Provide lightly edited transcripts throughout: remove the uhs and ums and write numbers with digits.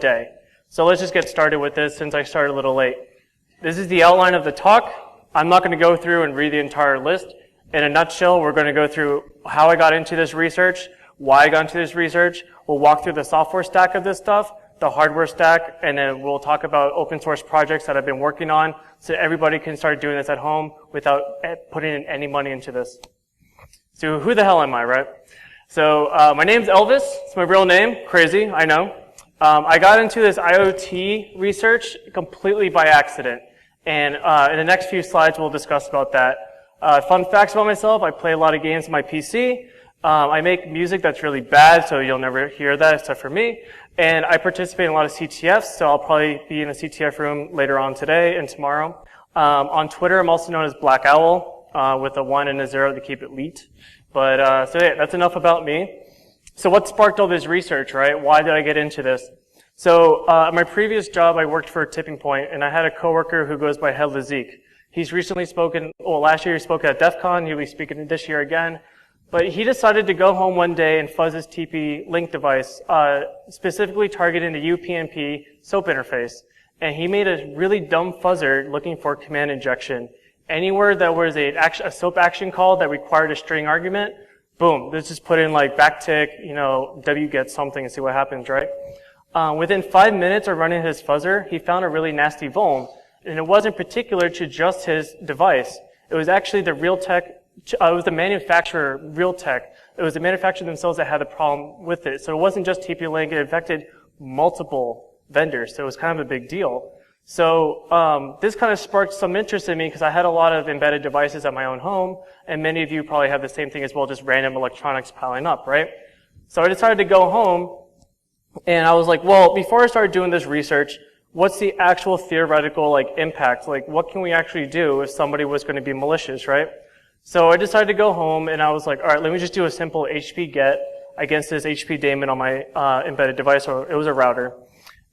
day. So let's just get started with this since I started a little late. This is the outline of the talk. I'm not going to go through and read the entire list. In a nutshell, we're going to go through how I got into this research, why I got into this research. We'll walk through the software stack of this stuff, the hardware stack, and then we'll talk about open source projects that I've been working on so everybody can start doing this at home without putting in any money into this. So who the hell am I, right? So my name's Elvis. It's my real name. Crazy, I know. I got into this IoT research completely by accident. And in the next few slides, we'll discuss about that. Fun facts about myself, I play a lot of games on my PC. I make music that's really bad, so you'll never hear that except for me. And I participate in a lot of CTFs, so I'll probably be in a CTF room later on today and tomorrow. On Twitter, I'm also known as Black Owl, with a 1 and a 0 to keep it leet. But, so yeah, that's enough about me. So what sparked all this research, right? Why did I get into this? So, at my previous job, I worked for Tipping Point, and I had a coworker who goes by Headless Zeke. He's recently spoken, well, last year he spoke at DEF CON, he'll be speaking this year again. But he decided to go home one day and fuzz his TP-Link device, specifically targeting the UPnP SOAP interface. And he made a really dumb fuzzer looking for command injection. Anywhere that was a SOAP action call that required a string argument, boom, let's just put in like backtick, wget something and see what happens, right? Within 5 minutes of running his fuzzer, he found a really nasty vuln. And it wasn't particular to just his device. It was actually the Realtek, it was the manufacturer, Realtek. It was the manufacturer themselves that had the problem with it. So it wasn't just TP-Link, it affected multiple vendors. So it was kind of a big deal. So this kind of sparked some interest in me because I had a lot of embedded devices at my own home, and many of you probably have the same thing as well, just random electronics piling up, right? So I decided to go home, and I was like, well, before I started doing this research, what's the actual theoretical impact? What can we actually do if somebody was going to be malicious, right? So I decided to go home, and I was like, all right, let me just do a simple HP get against this HP daemon on my embedded device, or it was a router.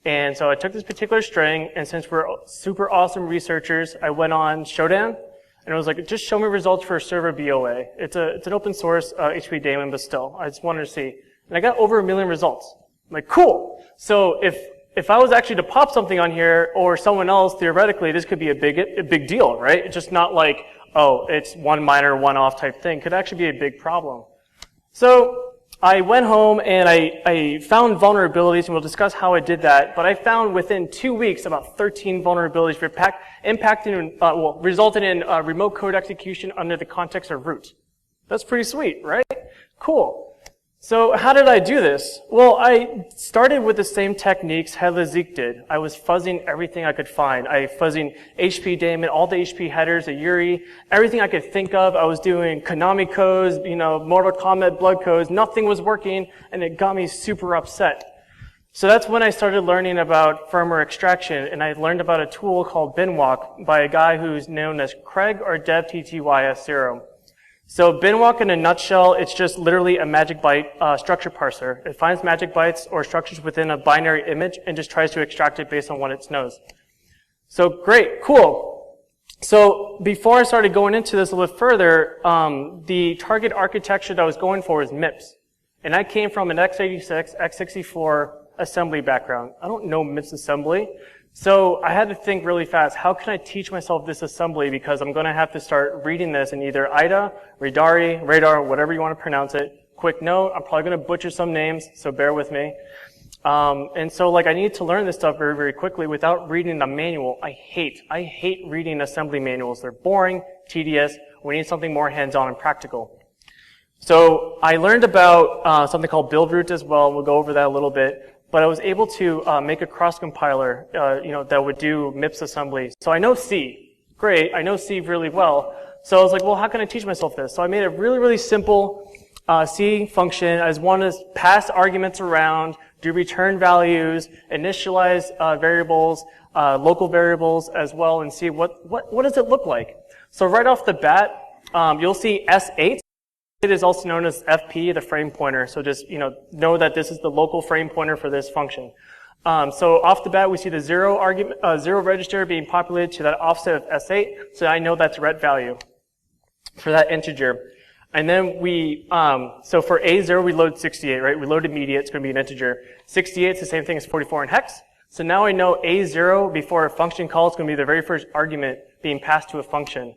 And so I took this particular string, and since we're super awesome researchers, I went on Shodan, and I was like, just show me results for server BOA. It's an open source HP daemon, but still, I just wanted to see. And I got over 1 million results. I'm like, cool. So if I was actually to pop something on here, or someone else, theoretically, this could be a big deal, right? It's just not like, oh, it's one minor, one-off type thing. It could actually be a big problem. So I went home and I found vulnerabilities, and we'll discuss how I did that. But I found within 2 weeks about 13 vulnerabilities resulting in remote code execution under the context of root. That's pretty sweet, right? Cool. So how did I do this? Well, I started with the same techniques Headless Zeke did. I was fuzzing everything I could find. I fuzzing HP daemon, all the HP headers, the Yuri, everything I could think of. I was doing Konami codes, Mortal Kombat blood codes. Nothing was working, and it got me super upset. So that's when I started learning about firmware extraction, and I learned about a tool called binwalk by a guy who's known as Craig or DevTTYS0. So binwalk in a nutshell, it's just literally a magic byte structure parser. It finds magic bytes or structures within a binary image and just tries to extract it based on what it knows. So great, cool. So before I started going into this a little further, the target architecture that I was going for was MIPS. And I came from an x86, x64 assembly background. I don't know MIPS assembly. So I had to think really fast, how can I teach myself this assembly, because I'm going to have to start reading this in either IDA, Radar, whatever you want to pronounce it. Quick note, I'm probably going to butcher some names, so bear with me. And so I need to learn this stuff very, very quickly without reading the manual. I hate reading assembly manuals. They're boring, tedious. We need something more hands-on and practical. So I learned about something called build root as well. We'll go over that a little bit. But I was able to make a cross-compiler, that would do MIPS assembly. So I know C. Great. I know C really well. So I was like, well, how can I teach myself this? So I made a really, really simple C function. I just wanted to pass arguments around, do return values, initialize variables, local variables as well, and see what does it look like. So right off the bat, you'll see S8. It is also known as FP, the frame pointer. So just, know that this is the local frame pointer for this function. So off the bat, we see the zero register being populated to that offset of S8. So I know that's ret value for that integer. And then so for A0, we load 68, right? We load immediate, it's going to be an integer. 68 is the same thing as 44 in hex. So now I know A0 before a function call is going to be the very first argument being passed to a function.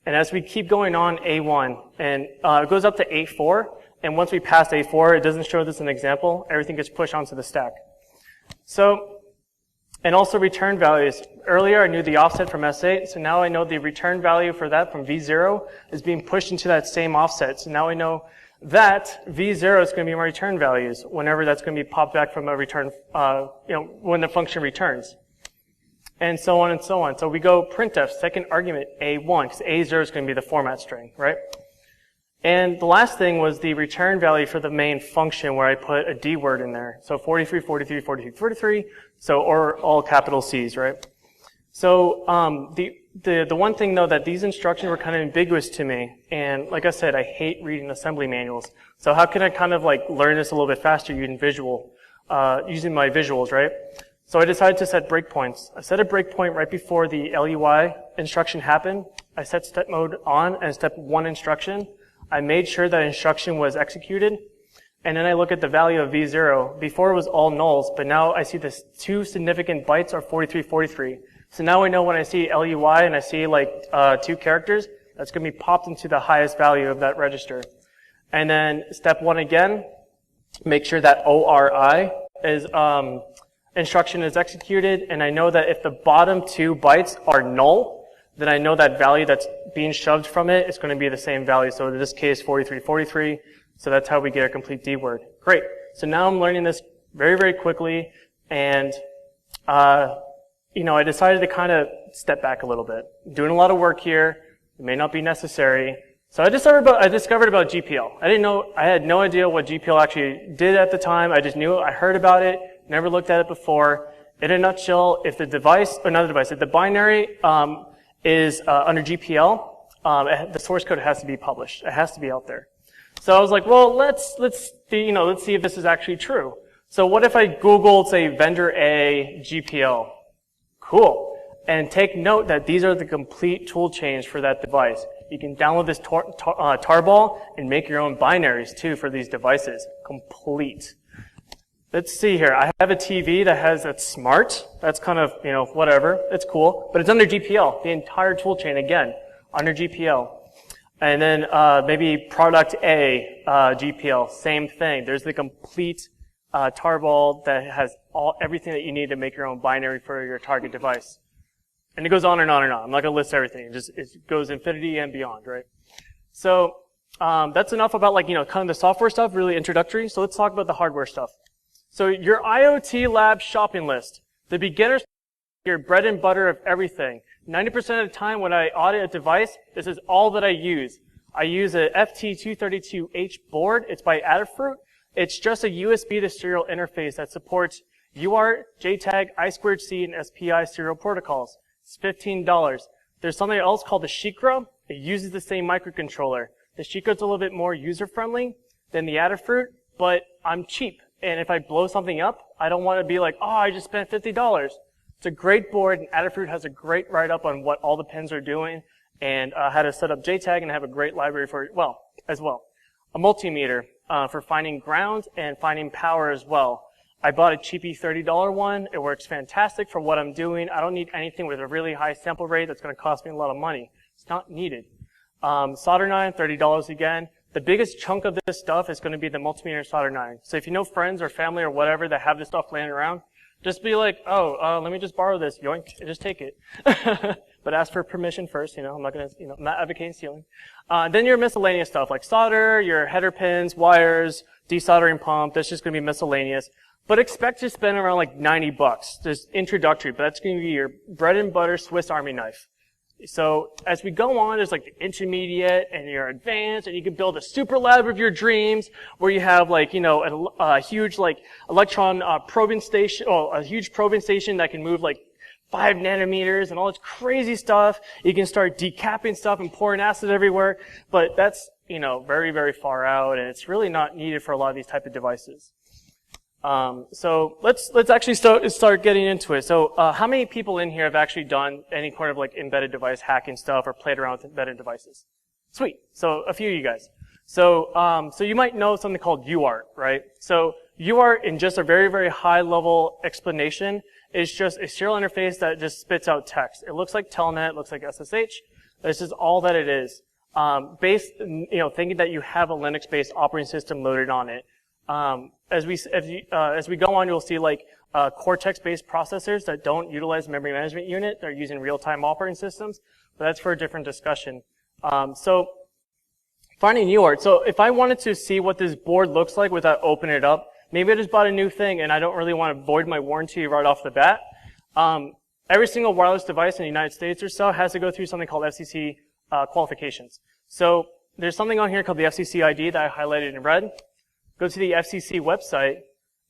And as we keep going on A1, and it goes up to A4, and once we pass A4, it doesn't show this as an example, everything gets pushed onto the stack. So, and also return values. Earlier I knew the offset from S8, so now I know the return value for that from V0 is being pushed into that same offset. So now I know that V0 is going to be my return values whenever that's going to be popped back from a return, when the function returns. And so on and so on. So we go printf, second argument, A1, because A0 is going to be the format string, right? And the last thing was the return value for the main function where I put a D word in there. So 43, 43, 43, 43, so, or all capital C's, right? So, the one thing though that these instructions were kind of ambiguous to me, and like I said, I hate reading assembly manuals. So how can I kind of like learn this a little bit faster using using my visuals, right? So I decided to set breakpoints. I set a breakpoint right before the LUI instruction happened. I set step mode on and step 1 instruction. I made sure that instruction was executed. And then I look at the value of V0. Before it was all nulls, but now I see the 2 significant bytes are 43, 43. So now I know when I see LUI and I see like 2 characters, that's going to be popped into the highest value of that register. And then step 1 again, make sure that ORI is instruction is executed, and I know that if the bottom 2 bytes are null, then I know that value that's being shoved from it is going to be the same value. So in this case, 43, 43. So that's how we get a complete D word. Great. So now I'm learning this very, very quickly, and I decided to kind of step back a little bit. I'm doing a lot of work here. It may not be necessary. So I discovered about GPL. I had no idea what GPL actually did at the time. I just knew I heard about it, never looked at it before. In a nutshell, if the if the binary is under GPL, the source code has to be published. It has to be out there. So I was like, well, let's see if this is actually true. So what if I Googled, say, vendor A GPL? Cool. And take note that these are the complete tool chains for that device. You can download this tarball and make your own binaries too for these devices. Complete. Let's see here. I have a TV that's smart. That's kind of, whatever. It's cool. But it's under GPL. The entire tool chain, again, under GPL. And then maybe product A, GPL, same thing. There's the complete tarball that has everything that you need to make your own binary for your target device. And it goes on and on and on. I'm not going to list everything. It goes infinity and beyond, right? So that's enough about kind of the software stuff, really introductory. So let's talk about the hardware stuff. So your IoT lab shopping list, the beginner's your bread and butter of everything. 90% of the time when I audit a device, this is all that I use. I use a FT232H board. It's by Adafruit. It's just a USB to serial interface that supports UART, JTAG, I2C, and SPI serial protocols. It's $15. There's something else called the Shikra. It uses the same microcontroller. The Shikra's a little bit more user-friendly than the Adafruit, but I'm cheap. And if I blow something up, I don't want to be like, oh, I just spent $50. It's a great board, and Adafruit has a great write-up on what all the pins are doing and how to set up JTAG, and have a great library for it as well. A multimeter for finding ground and finding power as well. I bought a cheapy $30 one. It works fantastic for what I'm doing. I don't need anything with a really high sample rate that's going to cost me a lot of money. It's not needed. Solder 9, $30 again. The biggest chunk of this stuff is going to be the multimeter solder 9. So if you know friends or family or whatever that have this stuff laying around, just be like, let me just borrow this, yoink, and just take it. But ask for permission first, I'm not going to, I'm not advocating stealing. Then your miscellaneous stuff like solder, your header pins, wires, desoldering pump, that's just going to be miscellaneous. But expect to spend around like $90, just introductory, but that's going to be your bread and butter Swiss Army knife. So as we go on, there's like the intermediate and your advanced, and you can build a super lab of your dreams where you have like, a huge like electron probing station, a huge probing station that can move like 5 nanometers and all this crazy stuff. You can start decapping stuff and pouring acid everywhere, but that's, very, very far out, and it's really not needed for a lot of these type of devices. So let's actually start getting into it. So how many people in here have actually done any kind of like embedded device hacking stuff or played around with embedded devices? Sweet. So a few of you guys. So you might know something called UART, right? So UART, in just a very, very high-level explanation, is just a serial interface that just spits out text. It looks like Telnet, it looks like SSH. This is all that it is. Thinking that you have a Linux-based operating system loaded on it. As we go on, you'll see like Cortex-based processors that don't utilize memory management unit. They're using real-time operating systems, but that's for a different discussion. So finding UART. So if I wanted to see what this board looks like without opening it up, maybe I just bought a new thing and I don't really want to void my warranty right off the bat. Every single wireless device in the United States or so has to go through something called FCC qualifications. So there's something on here called the FCC ID that I highlighted in red. Go to the FCC website,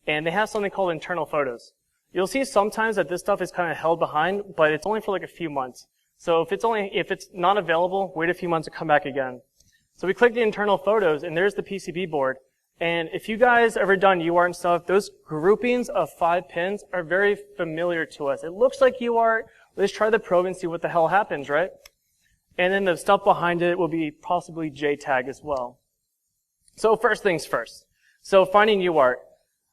and they have something called internal photos. You'll see sometimes that this stuff is kind of held behind, but it's only for like a few months. So if it's not available, wait a few months and come back again. So we click the internal photos, and there's the PCB board. And if you guys ever done UART and stuff, those groupings of 5 pins are very familiar to us. It looks like UART. Let's try the probe and see what the hell happens, right? And then the stuff behind it will be possibly JTAG as well. So first things first. So finding UART.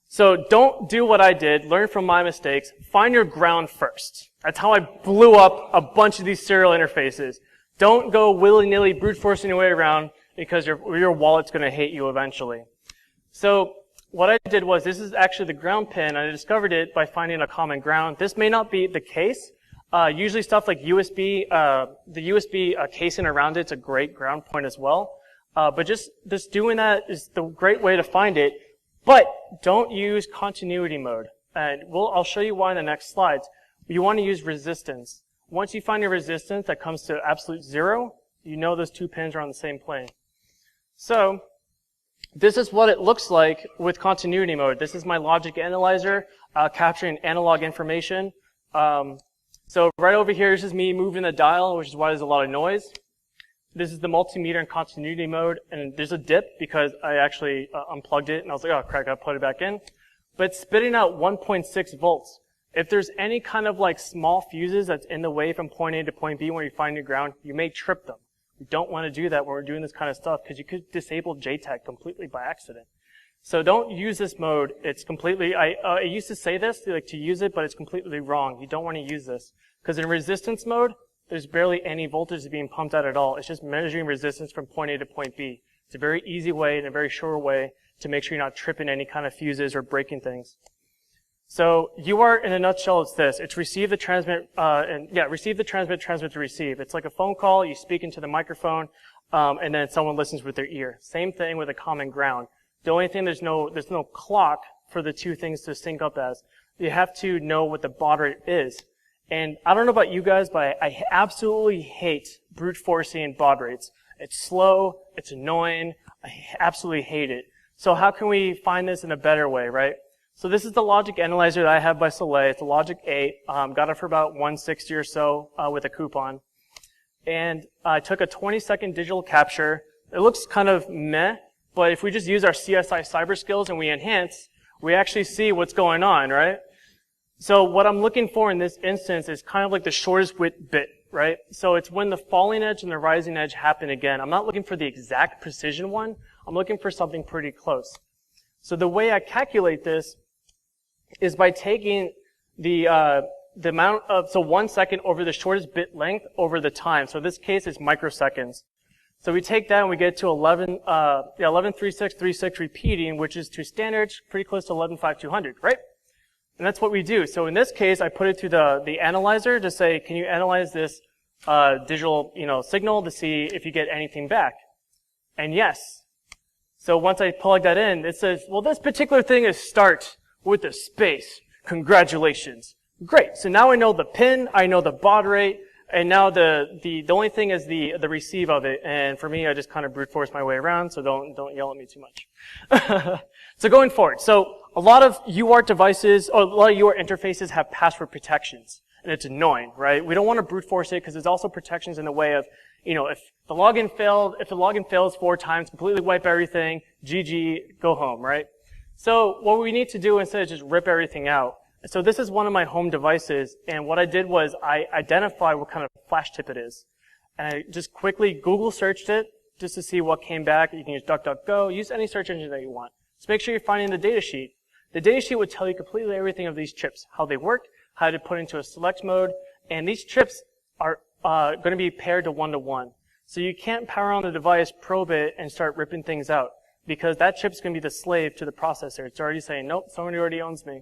So don't do what I did. Learn from my mistakes. Find your ground first. That's how I blew up a bunch of these serial interfaces. Don't go willy-nilly brute forcing your way around because your wallet's going to hate you eventually. So what I did was, this is actually the ground pin. I discovered it by finding a common ground. This may not be the case. Usually stuff like USB, the USB casing around it's a great ground point as well. But just doing that is the great way to find it. But don't use continuity mode. And I'll show you why in the next slides. You want to use resistance. Once you find your resistance that comes to absolute 0, you know those 2 pins are on the same plane. So this is what it looks like with continuity mode. This is my logic analyzer capturing analog information. So right over here is just me moving the dial, which is why there's a lot of noise. This is the multimeter in continuity mode, and there's a dip because I actually unplugged it, and I was like, oh crap, I put it back in. But it's spitting out 1.6 volts. If there's any kind of like small fuses that's in the way from point A to point B when you find your ground, you may trip them. We don't want to do that when we're doing this kind of stuff because you could disable JTAG completely by accident. So don't use this mode. It's completely, I used to say this, like to use it, but it's completely wrong. You don't want to use this. Because in resistance mode, there's barely any voltage being pumped out at all. It's just measuring resistance from point A to point B. It's a very easy way and a very sure way to make sure you're not tripping any kind of fuses or breaking things. So UART in a nutshell is this. It's receive the transmit, receive the transmit to receive. It's like a phone call. You speak into the microphone, and then someone listens with their ear. Same thing with a common ground. The only thing, there's no clock for the two things to sync up as. You have to know what the baud rate is. And I don't know about you guys, but I absolutely hate brute forcing baud rates. It's slow, it's annoying, I absolutely hate it. So how can we find this in a better way, right? So this is the logic analyzer that I have by Soleil. It's a Logic 8. Got it for about $160 or so with a coupon. And I took a 20-second digital capture. It looks kind of meh, but if we just use our CSI cyber skills and we enhance, we actually see what's going on, right? So what I'm looking for in this instance is kind of like the shortest width bit, right? So it's when the falling edge and the rising edge happen again. I'm not looking for the exact precision one. I'm looking for something pretty close. So the way I calculate this is by taking the amount of, so 1 second over the shortest bit length over the time. So in this case, it's microseconds. So we take that and we get to 113636 repeating, which is to standard, pretty close to 115200, right? And that's what we do. So in this case, I put it to the analyzer to say, can you analyze this digital signal to see if you get anything back? And yes. So once I plug that in, it says, well, this particular thing is start with a space. Congratulations. Great. So now I know the pin, I know the baud rate, and now the only thing is the receive of it. And for me, I just kind of brute force my way around, so don't yell at me too much. So going forward, so a lot of UART devices, or a lot of UART interfaces have password protections, and it's annoying, right? We don't want to brute force it because there's also protections in the way of, if the login fails 4 times, completely wipe everything, GG, go home, right? So what we need to do instead is just rip everything out. So this is one of my home devices, and what I did was I identified what kind of flash tip it is. And I just quickly Google searched it, just to see what came back. You can use DuckDuckGo, use any search engine that you want. So make sure you're finding the data sheet. The data sheet would tell you completely everything of these chips, how they work, how to put into a select mode, and these chips are going to be paired to one-to-one. So you can't power on the device, probe it, and start ripping things out, because that chip's going to be the slave to the processor. It's already saying, nope, somebody already owns me.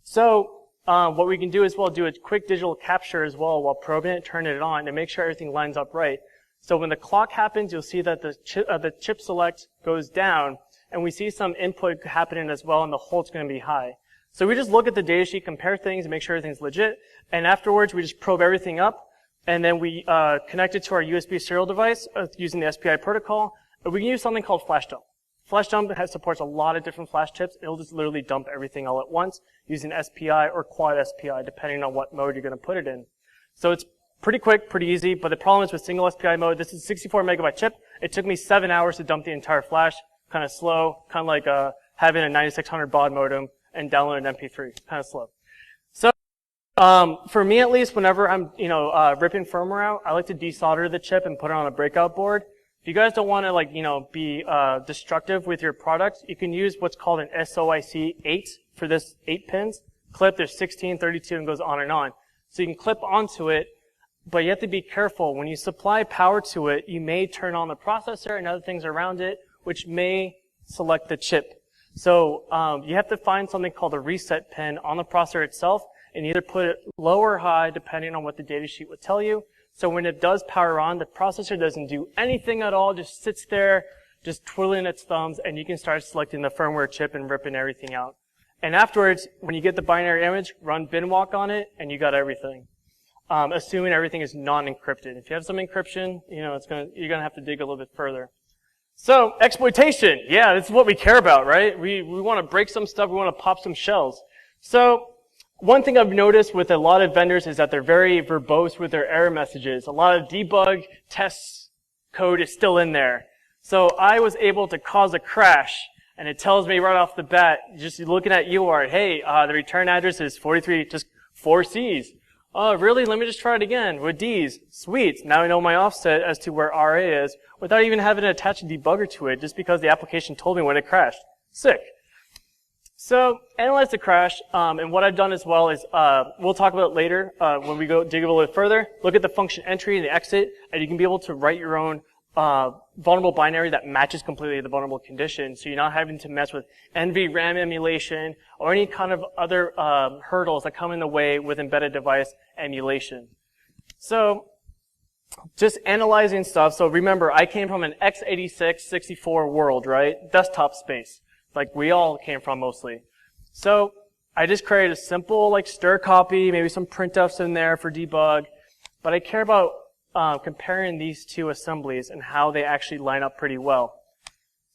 So what we can do as well, do a quick digital capture as well while probing it, turn it on, and make sure everything lines up right. So when the clock happens, you'll see that the chip select goes down, and we see some input happening as well, and the holt's going to be high. So we just look at the data sheet, compare things, and make sure everything's legit, and afterwards we just probe everything up, and then we connect it to our USB serial device using the SPI protocol. We can use something called flash dump. Flash dump supports a lot of different flash chips. It'll just literally dump everything all at once using SPI or quad SPI, depending on what mode you're going to put it in. So it's pretty quick, pretty easy, but the problem is with single SPI mode, this is a 64 megabyte chip. It took me 7 hours to dump the entire flash. Kind of slow, kind of like having a 9600 baud modem and downloading an MP3. Kind of slow. So for me at least, whenever I'm ripping firmware out, I like to desolder the chip and put it on a breakout board. If you guys don't want to be destructive with your product, you can use what's called an SOIC 8 for this 8 pins clip. There's 16, 32, and goes on and on. So you can clip onto it, but you have to be careful. When you supply power to it, you may turn on the processor and other things around it, which may select the chip. So you have to find something called a reset pin on the processor itself, and either put it low or high depending on what the data sheet would tell you. So when it does power on, the processor doesn't do anything at all, just sits there, just twiddling its thumbs, and you can start selecting the firmware chip and ripping everything out. And afterwards, when you get the binary image, run binwalk on it, and you got everything. Assuming everything is non-encrypted. If you have some encryption, you're gonna have to dig a little bit further. So, exploitation. Yeah, this is what we care about, right? We want to break some stuff, we want to pop some shells. So, one thing I've noticed with a lot of vendors is that they're very verbose with their error messages. A lot of debug test code is still in there. So I was able to cause a crash, and it tells me right off the bat, just looking at UART, hey, the return address is 43, just 4 C's. Oh, really? Let me just try it again with D's. Sweet. Now I know my offset as to where RA is without even having to attach a debugger to it just because the application told me when it crashed. Sick. So, analyze the crash, and what I've done as well is, we'll talk about it later, when we go dig a little bit further, look at the function entry and the exit, and you can be able to write your own, vulnerable binary that matches completely the vulnerable condition, so you're not having to mess with NVRAM emulation, or any kind of other, hurdles that come in the way with embedded device emulation. So, just analyzing stuff, so remember, I came from an x86 64 world, right? Desktop space. Like we all came from mostly. So I just created a simple stir copy, maybe some printfs in there for debug, but I care about comparing these two assemblies and how they actually line up pretty well.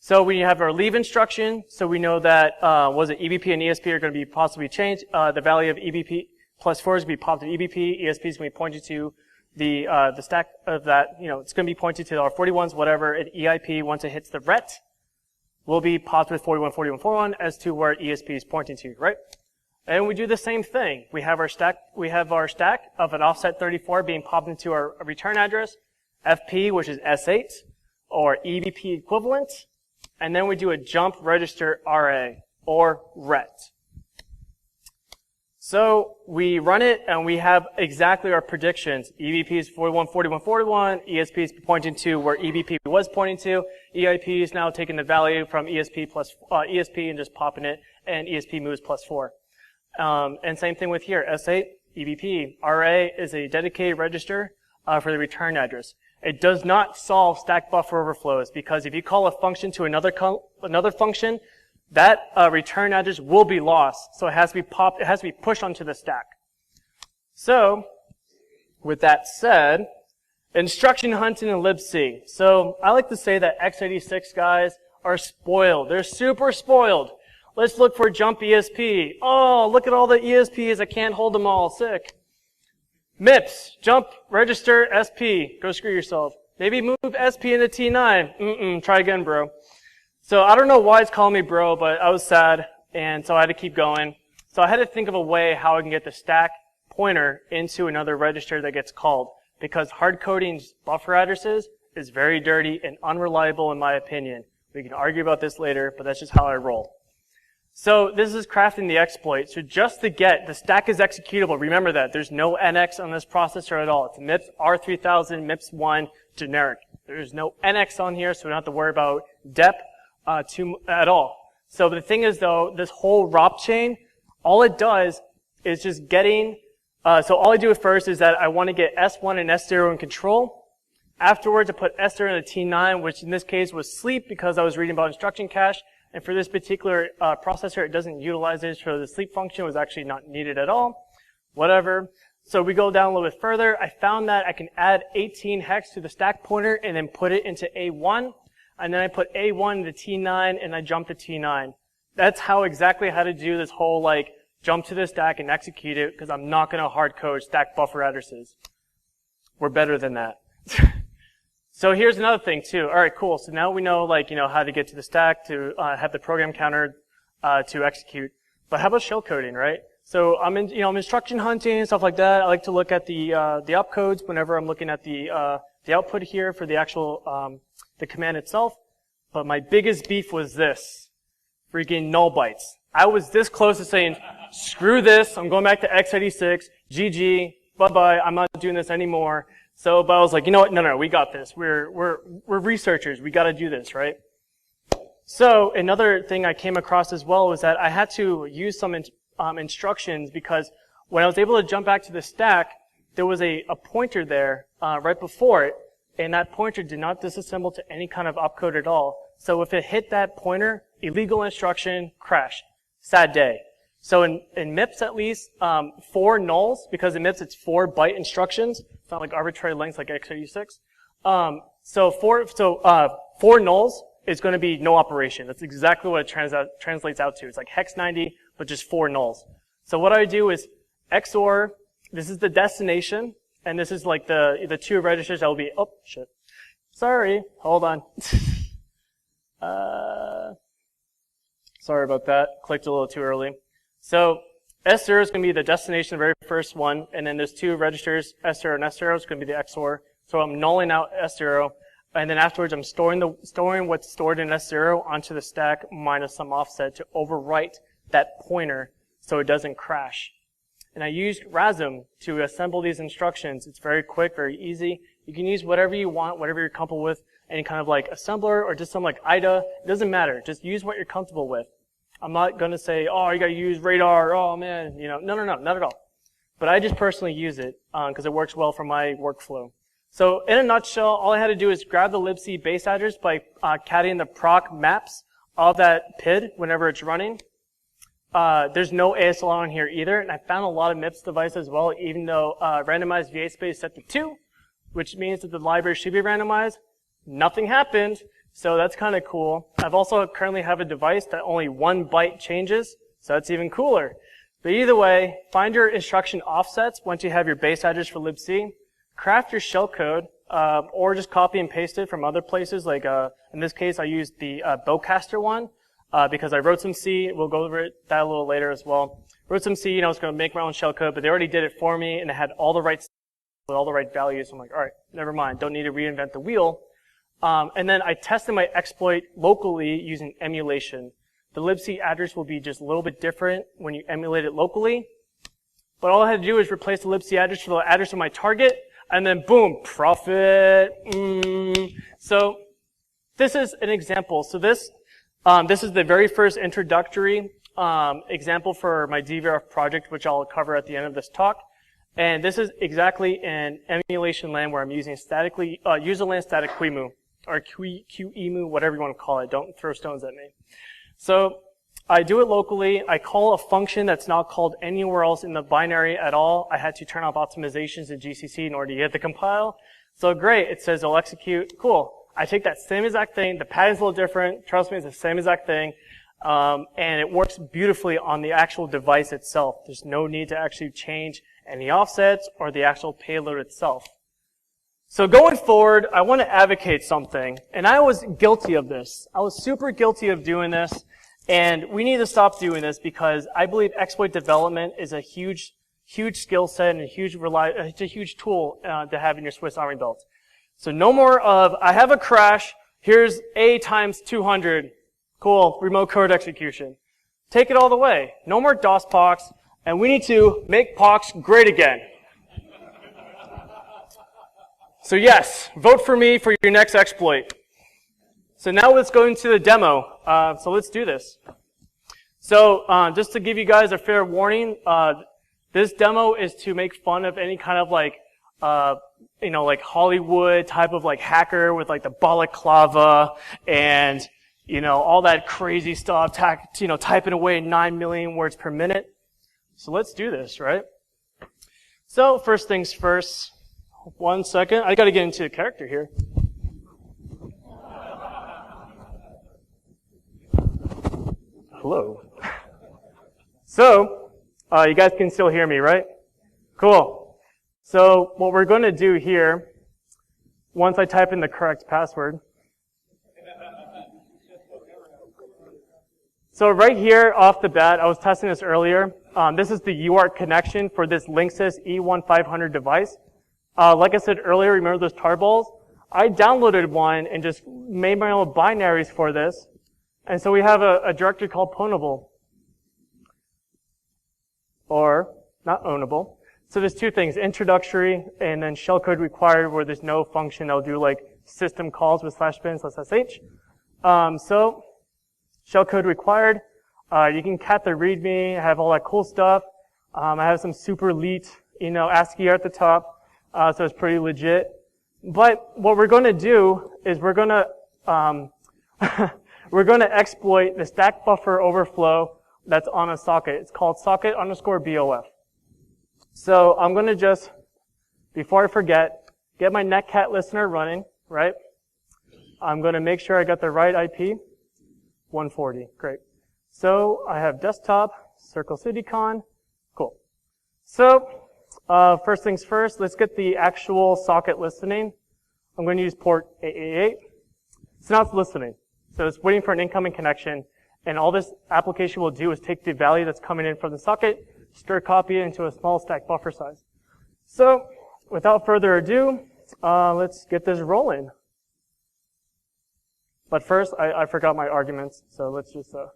So we have our leave instruction, so we know that EBP and ESP are going to be possibly changed. The value of EBP plus 4 is going to be popped to EBP, ESP is going to be pointed to the stack of that, it's going to be pointed to our 41s, whatever, and EIP once it hits the ret will be popped with 41, 41, 41 as to where ESP is pointing to, right? And we do the same thing. We have our stack of an offset 34 being popped into our return address, FP, which is S8, or EBP equivalent, and then we do a jump register RA, or RET. So we run it, and we have exactly our predictions. EBP is 41, 41, 41. ESP is pointing to where EBP was pointing to. EIP is now taking the value from ESP and just popping it, and ESP moves plus 4. And same thing with here, S8, EBP. RA is a dedicated register for the return address. It does not solve stack buffer overflows, because if you call a function to another function, that return address will be lost, so it has to be popped. It has to be pushed onto the stack. So, with that said, instruction hunting in libc. So I like to say that x86 guys are spoiled. They're super spoiled. Let's look for jump ESP. Oh, look at all the ESPs. I can't hold them all. Sick. MIPS, jump register SP. Go screw yourself. Maybe move SP into T9. Try again, bro. So I don't know why it's calling me bro, but I was sad, and so I had to keep going. So I had to think of a way how I can get the stack pointer into another register that gets called, because hard coding buffer addresses is very dirty and unreliable in my opinion. We can argue about this later, but that's just how I roll. So this is crafting the exploit. So just to get, the stack is executable. Remember that. There's no NX on this processor at all. It's MIPS R3000, MIPS 1, generic. There's no NX on here, so we don't have to worry about dep at all. So the thing is, though, this whole ROP chain, all it does is just getting, so all I do at first is that I want to get S1 and S0 in control. Afterwards, I put S0 in the T9, which in this case was sleep because I was reading about instruction cache. And for this particular processor, it doesn't utilize it, so the sleep function was actually not needed at all. Whatever. So we go down a little bit further. I found that I can add 18 hex to the stack pointer and then put it into A1. And then I put A1 into T9 and I jump to T9. That's exactly how to do this whole jump to the stack and execute it, because I'm not going to hard code stack buffer addresses. We're better than that. So here's another thing too. All right, cool. So now we know how to get to the stack to have the program counter to execute. But how about shell coding, right? So I'm instruction hunting and stuff like that. I like to look at the opcodes whenever I'm looking at the output here for the actual the command itself. But my biggest beef was this: freaking null bytes. I was this close to saying, screw this. I'm going back to x86. GG. Bye bye. I'm not doing this anymore. So, but I was like, you know what? No, we got this. We're researchers. We got to do this, right? So another thing I came across as well was that I had to use some instructions, because when I was able to jump back to the stack, there was a pointer there right before it, and that pointer did not disassemble to any kind of opcode at all. So if it hit that pointer, illegal instruction, crash. Sad day. So in MIPS at least, 4 nulls, because in MIPS it's 4 byte instructions. It's not like arbitrary lengths like x86. So 4 nulls is going to be no operation. That's exactly what it translates out to. It's like hex 90, but just 4 nulls. So what I do is XOR, this is the destination, and this is like the 2 registers that will be, oh shit. Sorry, hold on. Sorry about that. Clicked a little too early. So S0 is going to be the destination, the very first one, and then there's 2 registers, S0 and S0 is going to be the XOR. So I'm nulling out S0, and then afterwards I'm storing what's stored in S0 onto the stack minus some offset to overwrite that pointer so it doesn't crash. And I used RASM to assemble these instructions. It's very quick, very easy. You can use whatever you want, whatever you're comfortable with, any kind of assembler or just some IDA. It doesn't matter. Just use what you're comfortable with. I'm not going to say, oh, you got to use radar. Oh, man. No, not at all. But I just personally use it because it works well for my workflow. So in a nutshell, all I had to do is grab the libc base address by catting the proc maps of that PID whenever it's running. There's no ASLR on here either, and I found a lot of MIPS devices as well, even though randomized VA space set to 2, which means that the library should be randomized. Nothing happened. So that's kind of cool. I've also currently have a device that only 1 byte changes, so that's even cooler. But either way, find your instruction offsets once you have your base address for libc. Craft your shellcode, or just copy and paste it from other places. In this case, I used the Bowcaster one because I wrote some C. We'll go over that a little later as well. Wrote some C, I was going to make my own shellcode, but they already did it for me, and it had all the right with all the right values. So I'm like, all right, never mind. Don't need to reinvent the wheel. And then I tested my exploit locally using emulation. The libc address will be just a little bit different when you emulate it locally. But all I had to do is replace the libc address for the address of my target, and then boom, profit. So this is an example. So this is the very first introductory example for my DVRF project, which I'll cover at the end of this talk. And this is exactly an emulation land where I'm using userland static QEMU. Or QEMU, whatever you want to call it. Don't throw stones at me. So I do it locally. I call a function that's not called anywhere else in the binary at all. I had to turn off optimizations in GCC in order to get the compile. So great. It says it'll execute. Cool. I take that same exact thing. The pattern's a little different. Trust me, it's the same exact thing. And it works beautifully on the actual device itself. There's no need to actually change any offsets or the actual payload itself. So going forward, I want to advocate something, and I was guilty of this. I was super guilty of doing this, and we need to stop doing this because I believe exploit development is a huge skill set and a huge tool to have in your Swiss Army belt. So no more of, I have a crash, here's A times 200. Cool, remote code execution. Take it all the way. No more DOS POX, and we need to make POX great again. So yes, vote for me for your next exploit. So now let's go into the demo. So let's do this. So just to give you guys a fair warning, this demo is to make fun of any kind of like, like Hollywood type of like hacker with like the balaclava and, all that crazy stuff, typing away 9 million words per minute. So let's do this, right? So first things first. 1 second. I got to get into the character here. Hello. So, you guys can still hear me, right? Cool. So, what we're going to do here, once I type in the correct password. So right here, off the bat, I was testing this earlier. This is the UART connection for this Linksys E1500 device. Like I said earlier, remember those tarballs? I downloaded one and just made my own binaries for this. And so we have a directory called pwnable. Or, not ownable. So there's two things, introductory and then shellcode required where there's no function that'll do like system calls with /bin/sh. So, shellcode required. You can cat the readme, I have all that cool stuff. I have some super elite, ASCII at the top. So it's pretty legit. But what we're going to do is we're going to exploit the stack buffer overflow that's on a socket. It's called socket_BOF. So I'm going to just, before I forget, get my netcat listener running, right? I'm going to make sure I got the right IP. 140. Great. So I have desktop, Circle CityCon. Cool. So, first things first, let's get the actual socket listening. I'm going to use port 888. So now it's listening. So it's waiting for an incoming connection, and all this application will do is take the value that's coming in from the socket, stir copy it into a small stack buffer size. So, without further ado, let's get this rolling. But first, I forgot my arguments, so let's just, so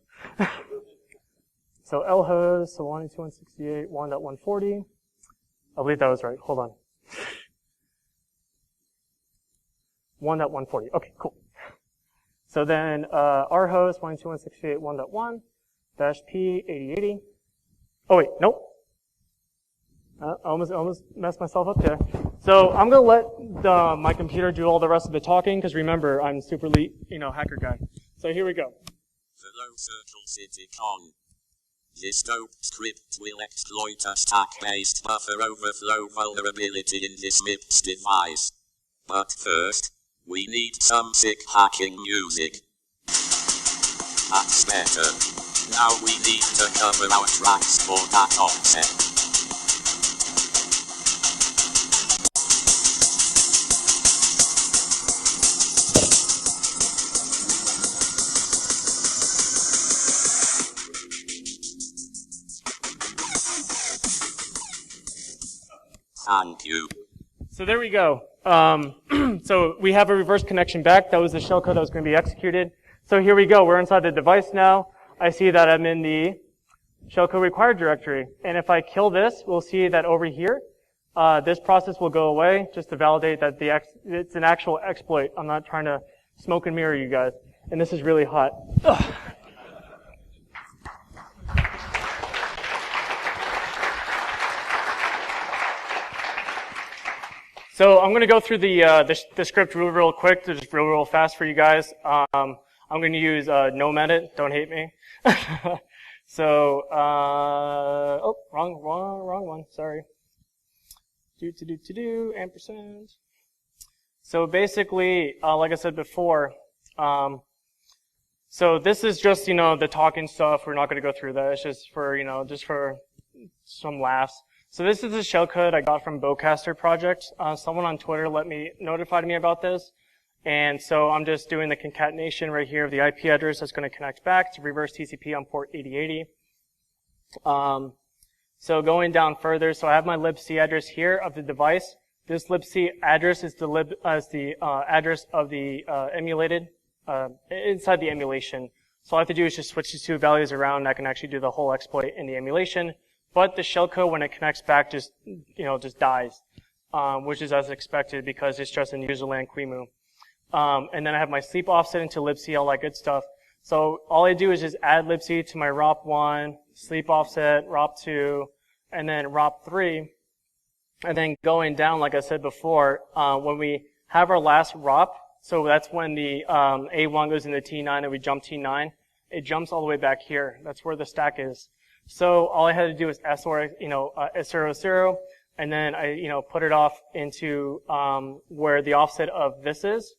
lhost, so 192.168, 1.140. I believe that was right. Hold on. 1.140. Okay, cool. So then, rhost 192.168 1.1 -p 8080. Oh wait, nope. Almost messed myself up there. So I'm gonna let my computer do all the rest of the talking because remember I'm super elite, hacker guy. So here we go. Hello, Circle CityCon. This dope script will exploit a stack-based buffer overflow vulnerability in this MIPS device. But first, we need some sick hacking music. That's better. Now we need to cover our tracks for that offset. Thank you. So there we go. So we have a reverse connection back. That was the shellcode that was going to be executed. So here we go. We're inside the device now. I see that I'm in the shellcode required directory. And if I kill this, we'll see that over here, this process will go away just to validate that it's an actual exploit. I'm not trying to smoke and mirror you guys. And this is really hot. Ugh. So I'm going to go through the script real quick, just real fast for you guys. I'm going to use Nomad it. Don't hate me. So wrong one. Sorry. Ampersand. So basically, like I said before, so this is just the talking stuff. We're not going to go through that. It's just for just for some laughs. So this is the shellcode I got from Bowcaster project. Someone on Twitter notified me about this. And so I'm just doing the concatenation right here of the IP address that's going to connect back to reverse TCP on port 8080. So going down further, so I have my libc address here of the device. This libc address is the address of the emulated inside the emulation. So all I have to do is just switch these two values around, and I can actually do the whole exploit in the emulation. But the shellcode, when it connects back, just dies, which is as expected because it's just in userland QEMU. And then I have my sleep offset into libc, all that good stuff. So all I do is just add libc to my ROP1, sleep offset, ROP2, and then ROP3. And then going down, like I said before, when we have our last ROP, so that's when the A1 goes into T9 and we jump T9, it jumps all the way back here. That's where the stack is. So all I had to do is S00, and then I put it off into where the offset of this is,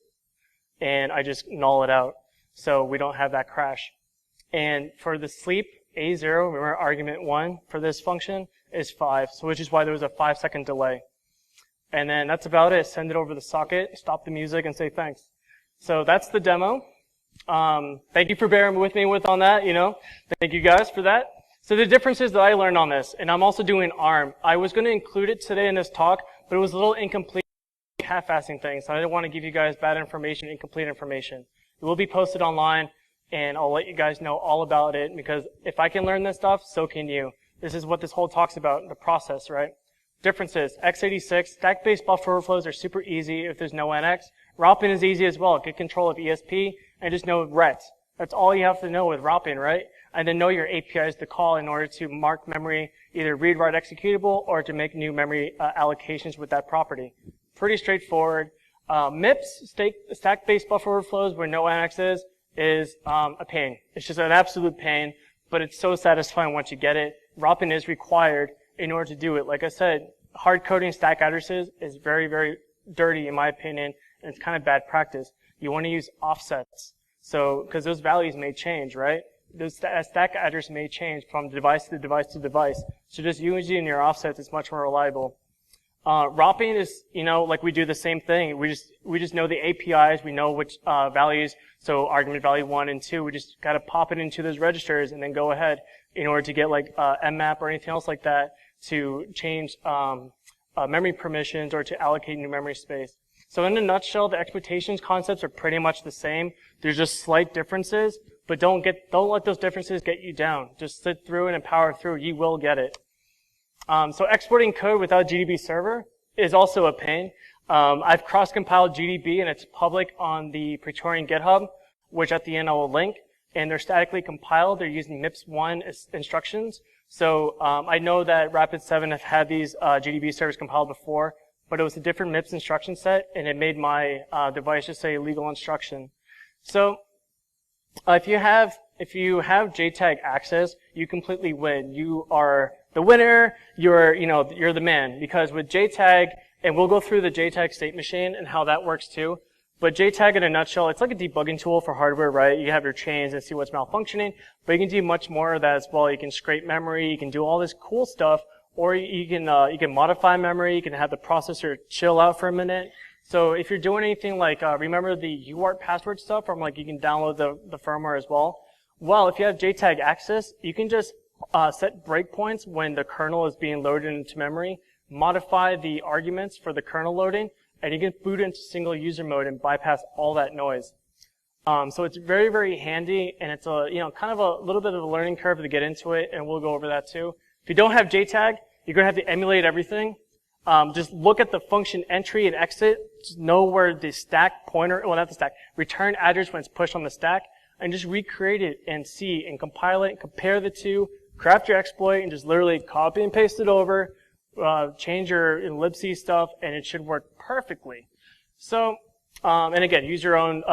and I just null it out so we don't have that crash. And for the sleep A0, remember argument 1 for this function is 5, so which is why there was a 5-second delay. And then that's about it. Send it over the socket, stop the music, and say thanks. So that's the demo. Thank you for bearing with me on that, Thank you guys for that. So the differences that I learned on this, and I'm also doing ARM. I was going to include it today in this talk, but it was a little incomplete, half-assing things. So I didn't want to give you guys bad information, incomplete information. It will be posted online, and I'll let you guys know all about it, because if I can learn this stuff, so can you. This is what this whole talk's about, the process, right? Differences. x86, stack-based buffer overflows are super easy if there's no NX. ROPin is easy as well. Get control of ESP and just know ret. That's all you have to know with ROPin, right? And then know your APIs to call in order to mark memory, either read-write executable or to make new memory allocations with that property. Pretty straightforward. MIPS, stack-based buffer overflows where no NX is a pain. It's just an absolute pain, but it's so satisfying once you get it. ROPin is required in order to do it. Like I said, hard coding stack addresses is very, very dirty in my opinion, and it's kind of bad practice. You want to use offsets. So, because those values may change, right? Those stack address may change from device to device to device. So just using your offsets is much more reliable. ROPing is, like we do the same thing. We just know the APIs. We know which values. So argument value 1 and 2, we just got to pop it into those registers and then go ahead in order to get like mmap or anything else like that to change memory permissions or to allocate new memory space. So in a nutshell, the exploitations concepts are pretty much the same. There's just slight differences, but don't let those differences get you down. Just sit through it and power through. You will get it. So exporting code without GDB server is also a pain. I've cross-compiled GDB and it's public on the Praetorian GitHub, which at the end I will link. And they're statically compiled. They're using MIPS1 instructions. So I know that Rapid7 have had these GDB servers compiled before, but it was a different MIPS instruction set, and it made my device just say legal instruction. So if you have JTAG access, you completely win. You are the winner. You're the man, because with JTAG, and we'll go through the JTAG state machine and how that works too. But JTAG in a nutshell, it's like a debugging tool for hardware, right? You have your chains and see what's malfunctioning, but you can do much more of that as well. You can scrape memory, you can do all this cool stuff, or you can modify memory, you can have the processor chill out for a minute. So if you're doing anything like, remember the UART password stuff, or like you can download the firmware as well. Well, if you have JTAG access, you can just set breakpoints when the kernel is being loaded into memory, modify the arguments for the kernel loading, and you can boot into single user mode and bypass all that noise. So it's very, very handy, and it's kind of a little bit of a learning curve to get into it, and we'll go over that too. If you don't have JTAG, you're going to have to emulate everything. Just look at the function entry and exit. Just know where the stack pointer, well, not the stack, return address when it's pushed on the stack, and just recreate it and see and compile it, and compare the two, craft your exploit, and just literally copy and paste it over, change your libc stuff, and it should work perfectly. So, and again, use your own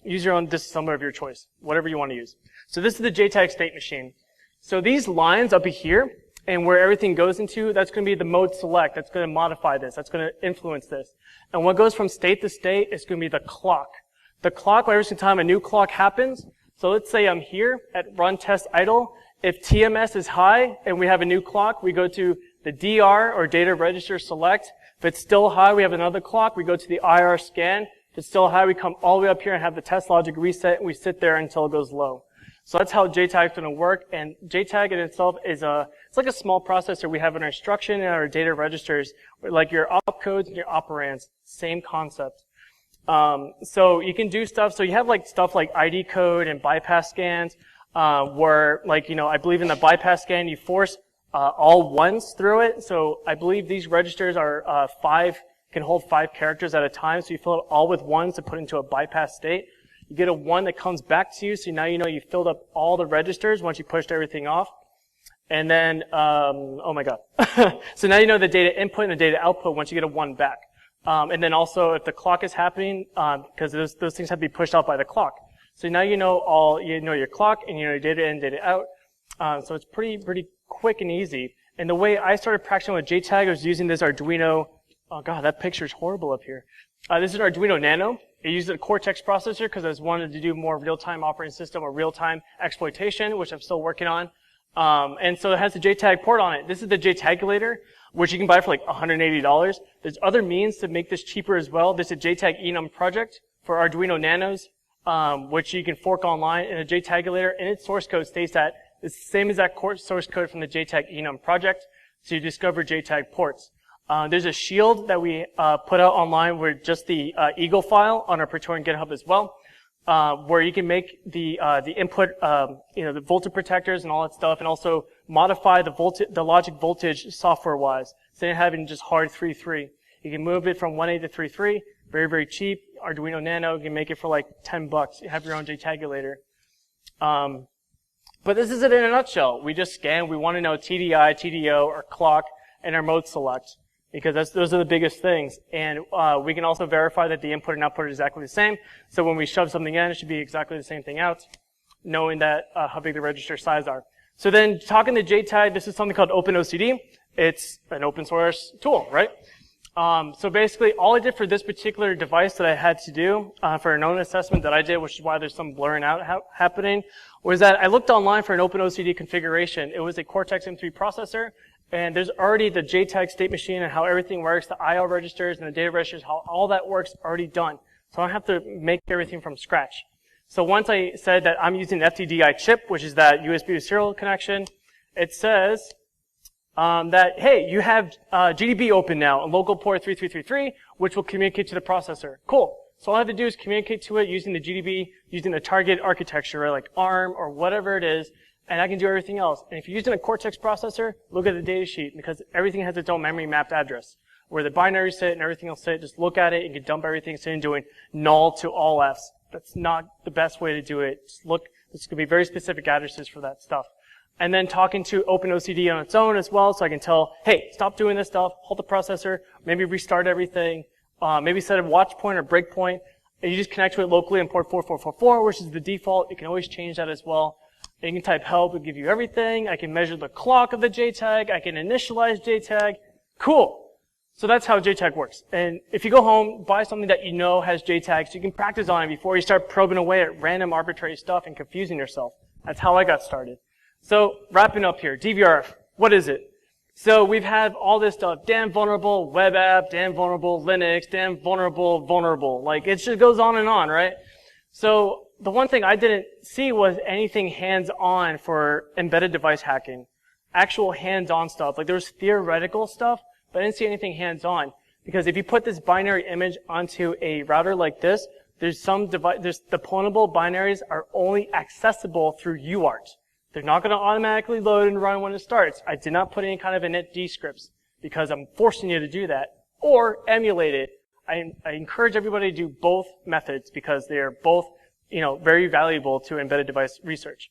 disassembler of your choice, whatever you want to use. So this is the JTAG state machine. So these lines up here, and where everything goes into, that's going to be the mode select. That's going to modify this. That's going to influence this. And what goes from state to state is going to be the clock. The clock, every single time a new clock happens, so let's say I'm here at run test idle. If TMS is high and we have a new clock, we go to the DR or data register select. If it's still high, we have another clock. We go to the IR scan. If it's still high, we come all the way up here and have the test logic reset, and we sit there until it goes low. So that's how JTAG is going to work. And JTAG in itself is it's like a small processor we have in our instruction and our data registers, like your opcodes and your operands. Same concept. So you can do stuff. So you have like stuff like ID code and bypass scans, where like, I believe in the bypass scan, you force all ones through it. So I believe these registers are can hold 5 characters at a time. So you fill it all with ones to put into a bypass state. You get a 1 that comes back to you, so now you know you filled up all the registers once you pushed everything off. And then, oh my god. So now you know the data input and the data output once you get a 1 back. And then also if the clock is happening, because those things have to be pushed out by the clock. So now you know your clock and you know your data in, data out. So it's pretty quick and easy. And the way I started practicing with JTAG was using this Arduino. Oh god, that picture's horrible up here. This is an Arduino Nano. It uses a Cortex processor because I wanted to do more real-time operating system or real-time exploitation, which I'm still working on. And so it has the JTAG port on it. This is the JTAGulator, which you can buy for like $180. There's other means to make this cheaper as well. There's a JTAG enum project for Arduino Nanos, which you can fork online. And a JTAGulator in its source code states that it's the same exact source code from the JTAG enum project. So you discover JTAG ports. There's a shield that we put out online with just the Eagle file on our Praetorian GitHub as well, where you can make the input, the voltage protectors and all that stuff, and also modify the logic voltage software-wise, instead of having just hard 3.3. You can move it from 1A to 3.3, very, very cheap. Arduino Nano, you can make it for like $10. You have your own JTAGulator. But this is it in a nutshell. We just scan. We want to know TDI, TDO, or clock, and our mode select, because those are the biggest things. And we can also verify that the input and output are exactly the same. So when we shove something in, it should be exactly the same thing out, knowing that how big the register size are. So then talking to JTAG, this is something called OpenOCD. It's an open source tool, right? So basically, all I did for this particular device that I had to do for an own assessment that I did, which is why there's some blurring out happening, was that I looked online for an OpenOCD configuration. It was a Cortex M3 processor, and there's already the JTAG state machine and how everything works, the I/O registers and the data registers, how all that works already done. So I don't have to make everything from scratch. So once I said that I'm using an FTDI chip, which is that USB to serial connection, it says that, hey, you have GDB open now on local port 3333, which will communicate to the processor. Cool. So all I have to do is communicate to it using the GDB, using the target architecture, right, like ARM or whatever it is, and I can do everything else. And if you're using a Cortex processor, look at the data sheet, because everything has its own memory mapped address. Where the binaries sit and everything will sit, just look at it, you can dump everything, instead of doing null to all Fs. That's not the best way to do it. Just look, there's going to be very specific addresses for that stuff. And then talking to OpenOCD on its own as well, so I can tell, hey, stop doing this stuff, halt the processor, maybe restart everything, maybe set a watch point or break point, and you just connect to it locally on port 4444, which is the default. You can always change that as well. You can type help, it'll give you everything. I can measure the clock of the JTAG. I can initialize JTAG. Cool. So that's how JTAG works. And if you go home, buy something that you know has JTAG so you can practice on it before you start probing away at random arbitrary stuff and confusing yourself. That's how I got started. So wrapping up here, DVRF, what is it? So we've had all this stuff, damn vulnerable web app, damn vulnerable Linux, damn vulnerable. Like it just goes on and on, right? So the one thing I didn't see was anything hands-on for embedded device hacking. Actual hands-on stuff. Like there was theoretical stuff, but I didn't see anything hands-on. Because if you put this binary image onto a router like this, the clonable binaries are only accessible through UART. They're not going to automatically load and run when it starts. I did not put any kind of init scripts because I'm forcing you to do that. Or emulate it. I encourage everybody to do both methods because they are both, very valuable to embedded device research.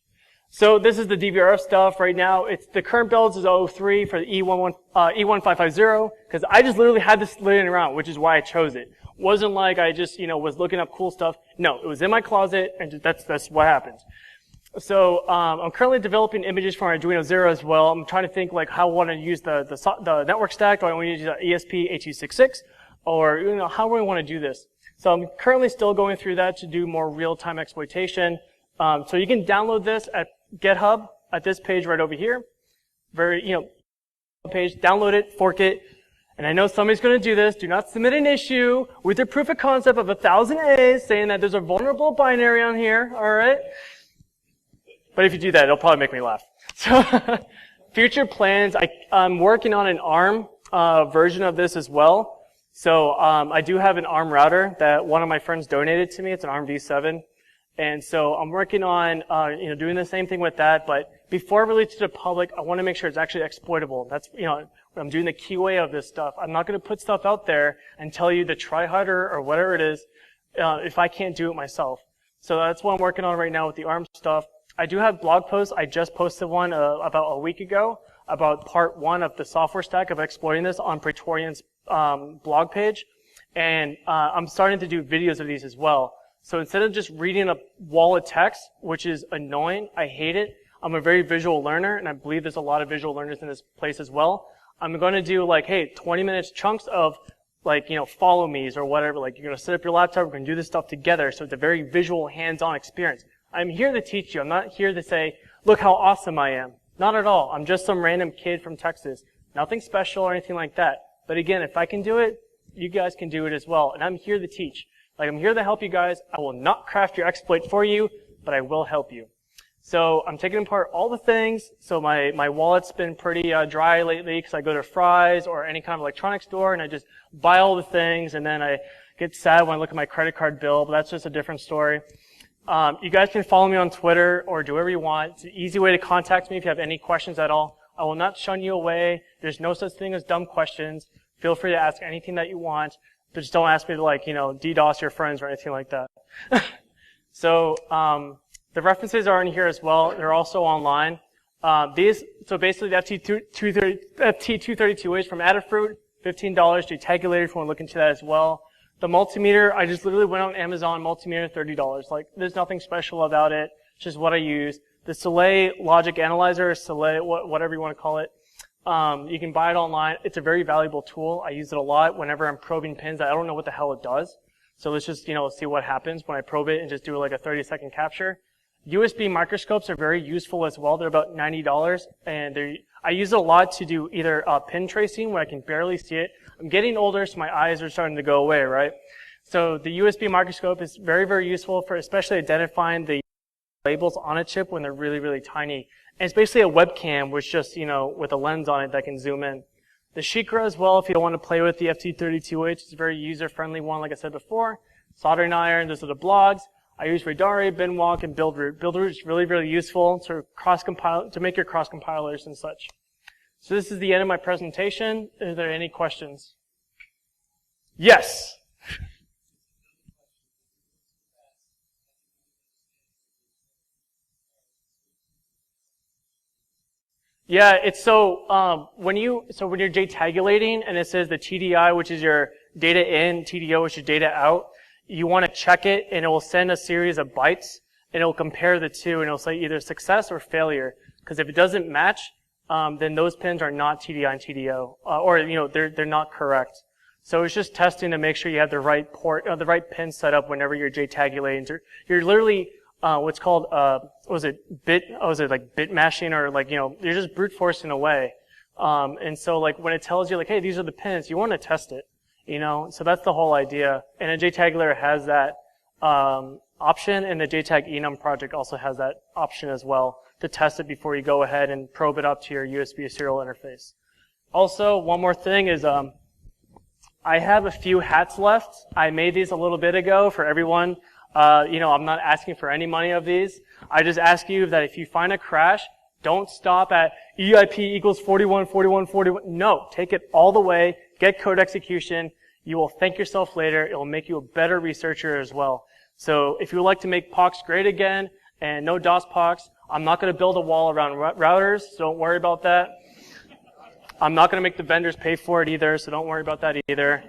So this is the DVRF stuff right now. The current build is 03 for the E1550 because I just literally had this laying around, which is why I chose it. Wasn't like I just, was looking up cool stuff. No, it was in my closet and that's what happened. So I'm currently developing images for Arduino Zero as well. I'm trying to think like how I want to use the network stack. Do I want to use ESP8266 or how do I want to do this? So I'm currently still going through that to do more real-time exploitation. So you can download this at GitHub at this page right over here. Page, download it, fork it. And I know somebody's going to do this. Do not submit an issue with your proof of concept of 1,000 A's saying that there's a vulnerable binary on here. All right. But if you do that, it'll probably make me laugh. So future plans, I'm working on an ARM version of this as well. So I do have an ARM router that one of my friends donated to me. It's an ARM v7. And so I'm working on doing the same thing with that. But before I release it to the public, I want to make sure it's actually exploitable. That's, I'm doing the QA of this stuff. I'm not going to put stuff out there and tell you to try harder or whatever it is if I can't do it myself. So that's what I'm working on right now with the ARM stuff. I do have blog posts. I just posted one about a week ago about part 1 of the software stack of exploiting this on Praetorian's blog page. And I'm starting to do videos of these as well. So instead of just reading a wall of text, which is annoying, I hate it. I'm a very visual learner, and I believe there's a lot of visual learners in this place as well. I'm going to do 20 minutes chunks of follow me's or whatever. You're going to set up your laptop, we're going to do this stuff together. So it's a very visual, hands-on experience. I'm here to teach you. I'm not here to say, look how awesome I am. Not at all. I'm just some random kid from Texas. Nothing special or anything like that. But again, if I can do it, you guys can do it as well. And I'm here to teach. I'm here to help you guys. I will not craft your exploit for you, but I will help you. So I'm taking apart all the things. So my wallet's been pretty dry lately because I go to Fry's or any kind of electronics store and I just buy all the things and then I get sad when I look at my credit card bill, but that's just a different story. You guys can follow me on Twitter or do whatever you want. It's an easy way to contact me if you have any questions at all. I will not shun you away. There's no such thing as dumb questions. Feel free to ask anything that you want, but just don't ask me to DDoS your friends or anything like that. So, the references are in here as well. They're also online. So basically the FT232 is from Adafruit, $15. Jtagulator if you want to look into that as well. The multimeter, I just literally went on Amazon, multimeter, $30. There's nothing special about it. It's just what I use. The Soleil Logic Analyzer, Soleil, whatever you want to call it. You can buy it online. It's a very valuable tool. I use it a lot whenever I'm probing pins that I don't know what the hell it does. So let's just, see what happens when I probe it and just do a 30-second capture. USB microscopes are very useful as well. They're about $90, and I use it a lot to do either pin tracing when I can barely see it. I'm getting older, so my eyes are starting to go away, right? So the USB microscope is very, very useful for especially identifying the labels on a chip when they're really, really tiny. And it's basically a webcam with just, with a lens on it that can zoom in. The Shikra as well, if you don't want to play with the FT32H, it's a very user-friendly one, like I said before. Soldering iron, those are the blogs. I use Radari, Binwalk, and Buildroot. Buildroot is really, really useful to make your cross compilers and such. So this is the end of my presentation. Are there any questions? Yes. Yeah, it's when you're JTagulating and it says the TDI, which is your data in, TDO, which is data out, you want to check it and it will send a series of bytes and it will compare the two and it'll say either success or failure. Because if it doesn't match, then those pins are not TDI and TDO, or they're not correct. So it's just testing to make sure you have the right port, the right pin set up whenever you're JTagulating. You're literally what's called bit mashing, or you're just brute forcing away. And so when it tells you hey, these are the pins, you want to test it. So that's the whole idea. And a JTagulator has that option, and the JTag enum project also has that option as well to test it before you go ahead and probe it up to your USB serial interface. Also, one more thing is I have a few hats left. I made these a little bit ago for everyone. I'm not asking for any money of these. I just ask you that if you find a crash, don't stop at EIP equals 41, 41, 41. No, take it all the way. Get code execution. You will thank yourself later. It will make you a better researcher as well. So if you would like to make POX great again and no DOS POX, I'm not going to build a wall around routers, so don't worry about that. I'm not going to make the vendors pay for it either, so don't worry about that either.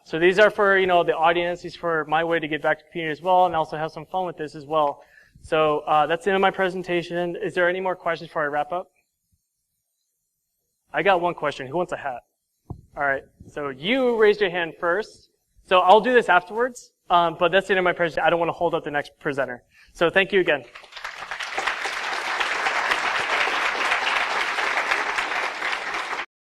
So these are for, the audience. These are for my way to get back to the community as well and also have some fun with this as well. So that's the end of my presentation. Is there any more questions before I wrap up? I got one question. Who wants a hat? All right. So you raised your hand first. So I'll do this afterwards, but that's the end of my presentation. I don't want to hold up the next presenter. So thank you again.